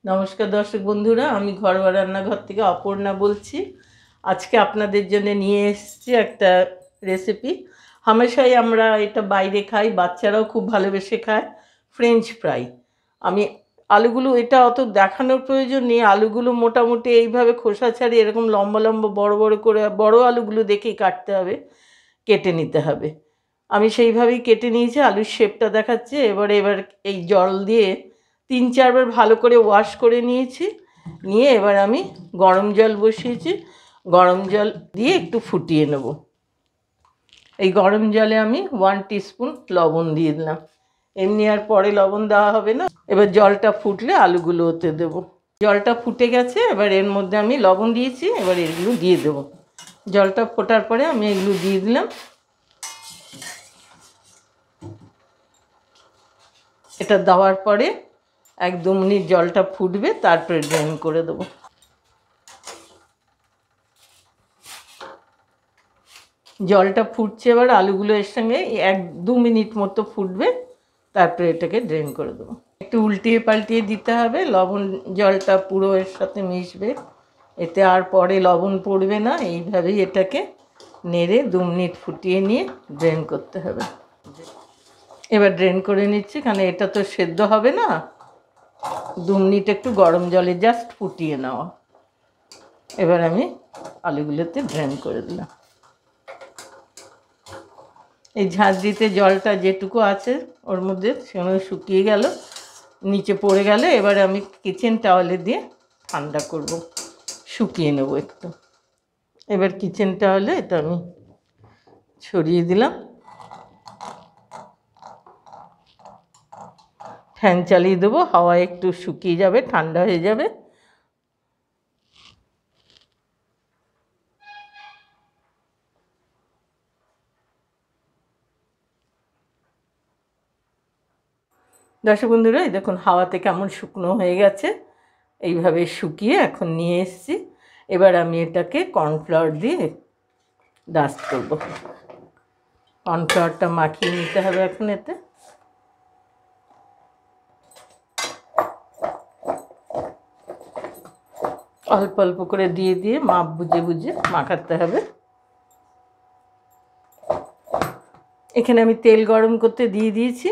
নমস্কার দর্শক বন্ধুরা, আমি ঘরোয়া রান্নাঘর থেকে অপর্ণা বলছি। আজকে আপনাদের জন্য নিয়ে এসেছি একটা রেসিপি। হামেশাই আমরা এটা বাইরে খাই, বাচ্চারাও খুব ভালোবেসে খায়, ফ্রেঞ্চ ফ্রাই। আমি আলুগুলো, এটা অত দেখানোর প্রয়োজন নেই, আলুগুলো মোটামুটি এইভাবে খোসা ছাড়িয়ে এরকম লম্বা লম্বা বড় বড় করে, বড় আলুগুলো দেখেই কাটতে হবে, কেটে নিতে হবে। আমি সেইভাবেই কেটে নিয়েছি, আলুর শেপটা দেখাচ্ছে। এবার এই জল দিয়ে 3-4 বার ভালো করে ওয়াশ করে নিয়েছি। নিয়ে এবার আমি গরম জল বসিয়েছি, গরম জল দিয়ে একটু ফুটিয়ে নেব। এই গরম জলে আমি 1 টিস্পুন লবণ দিয়ে দিলাম। এমনি আর পরে লবণ দেওয়া হবে না। এবার জলটা ফুটলে আলুগুলো ওতে দেবো। জলটা ফুটে গেছে, এবার এর মধ্যে আমি লবণ দিয়েছি, এবার এগুলো দিয়ে দেবো। জলটা ফোটার পরে আমি এগুলো দিয়ে দিলাম। এটা দেওয়ার পরে 1-2 মিনিট জলটা ফুটবে, তারপরে ড্রেন করে দেবো। জলটা ফুটছে, এবার আলুগুলো এর সঙ্গে 1-2 মিনিট মতো ফুটবে, তারপরে এটাকে ড্রেন করে দেবো। একটু উল্টিয়ে পাল্টিয়ে দিতে হবে, লবণ জলটা পুরো এর সাথে মিশবে, এতে আর পরে লবণ পড়বে না। এইভাবেই এটাকে নেড়ে 2 মিনিট ফুটিয়ে নিয়ে ড্রেন করতে হবে। এবার ড্রেন করে নিচ্ছি, কারণ এটা তো সেদ্ধ হবে না। 2 মিনিট একটু গরম জলে জাস্ট ফুটিয়ে নেওয়া। এবার আমি আলুগুলোতে ড্রেন করে দিলাম। এই ঝাঁঝরিতে জলটা যেটুকু আছে ওর মধ্যে সেগুলো শুকিয়ে গেল, নিচে পড়ে গেল। এবার আমি কিচেন টাওয়ালে দিয়ে ঠান্ডা করব, শুকিয়ে নেব একটু। এবার কিচেন টাওয়ালে এটা আমি ছড়িয়ে দিলাম, ফ্যান চালিয়ে দেবো, হাওয়া একটু শুকিয়ে যাবে, ঠান্ডা হয়ে যাবে। দর্শক বন্ধুরা, এই দেখুন হাওয়াতে কেমন শুকনো হয়ে গেছে। এইভাবে শুকিয়ে এখন নিয়ে এসেছি। এবার আমি এটাকে কর্নফ্লাওয়ার দিয়ে ডাস্ট করব। কর্নফ্লাওয়ারটা মাখিয়ে নিতে হবে এখন এতে। অল্প অল্প করে দিয়ে দিয়ে মাপ বুঝে বুঝে মাখাতে হবে। এখানে আমি তেল গরম করতে দিয়ে দিয়েছি।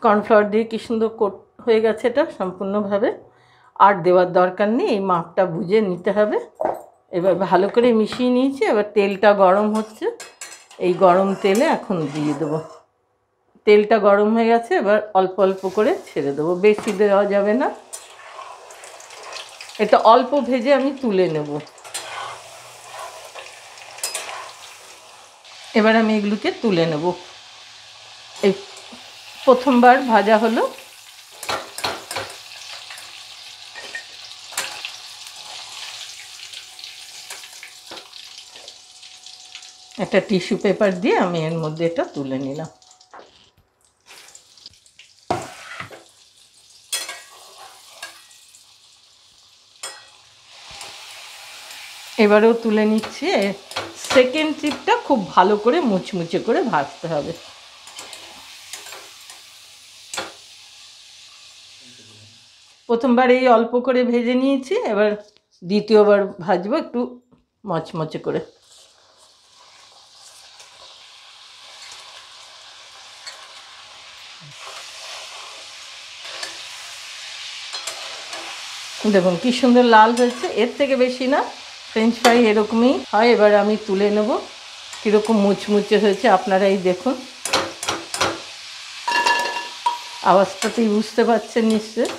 কর্নফ্লাওয়ার দিয়ে কি সুন্দর কোট হয়ে গেছে এটা সম্পূর্ণভাবে। আর দেওয়ার দরকার নেই, এই মাপটা বুঝে নিতে হবে। এবার ভালো করে মিশিয়ে নিয়েছি। এবার তেলটা গরম হচ্ছে, এই গরম তেলে এখন দিয়ে দেবো। তেলটা গরম হয়ে গেছে, এবার অল্প অল্প করে ছেড়ে দেবো, বেশি দেওয়া যাবে না। এটা অল্প ভেজে আমি তুলে নেব। এবার আমি এগুলোকে তুলে নেব। এই প্রথমবার ভাজা হলো। একটা টিস্যু পেপার দিয়ে আমি এর মধ্যে এটা তুলে নিলাম। এবারেও তুলে নিচ্ছি। সেকেন্ড ট্রিপটা খুব ভালো করে মুচমুচে করে ভাজতে হবে। প্রথমবার এই অল্প করে ভেজে নিয়েছি, এবার দ্বিতীয়বার ভাজবো একটু মচমচে করে। দেখুন কি সুন্দর লাল হয়েছে, এর থেকে বেশি না। ফ্রেঞ্চ ফ্রাই এরকমই হয়। এবার আমি তুলে নেব। কীরকম মুচমুচে হয়েছে আপনারাই দেখুন, আওয়াজটাতেই বুঝতে পারছেন নিশ্চয়।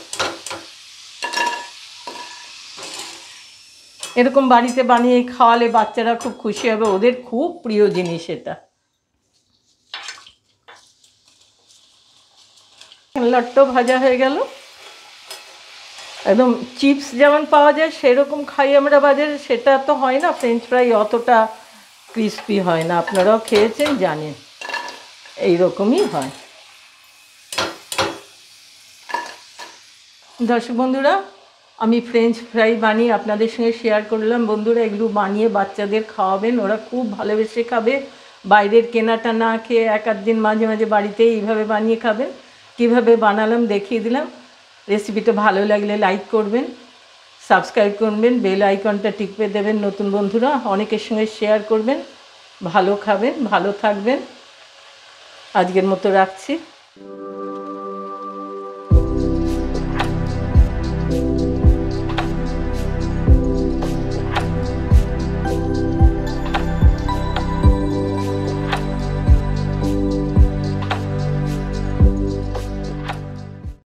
এরকম বাড়িতে বানিয়ে খাওয়ালে বাচ্চারা খুব খুশি হবে, ওদের খুব প্রিয় জিনিস এটা। লট্ট ভাজা হয়ে গেল। একদম চিপস যেমন পাওয়া যায় সেরকম খাই আমরা বাজারে, সেটা তো হয় না। ফ্রেঞ্চ ফ্রাই অতটা ক্রিস্পি হয় না, আপনারাও খেয়েছেন জানেন, এই রকমই হয়। দর্শক বন্ধুরা, আমি ফ্রেঞ্চ ফ্রাই বানিয়ে আপনাদের সঙ্গে শেয়ার করলাম। বন্ধুরা, এগুলো বানিয়ে বাচ্চাদের খাওয়াবেন, ওরা খুব ভালোবেসে খাবে। বাইরের কেনাটা না খেয়ে 1-8 দিন মাঝে মাঝে বাড়িতেই এইভাবে বানিয়ে খাবেন। কীভাবে বানালাম দেখিয়ে দিলাম। রেসিপিটা ভালো লাগলে লাইক করবেন, সাবস্ক্রাইব করবেন, বেল আইকনটা টিপে দেবেন। নতুন বন্ধুরা অনেকের সঙ্গে শেয়ার করবেন। ভালো খাবেন, ভালো থাকবেন। আজকের মতো রাখছি।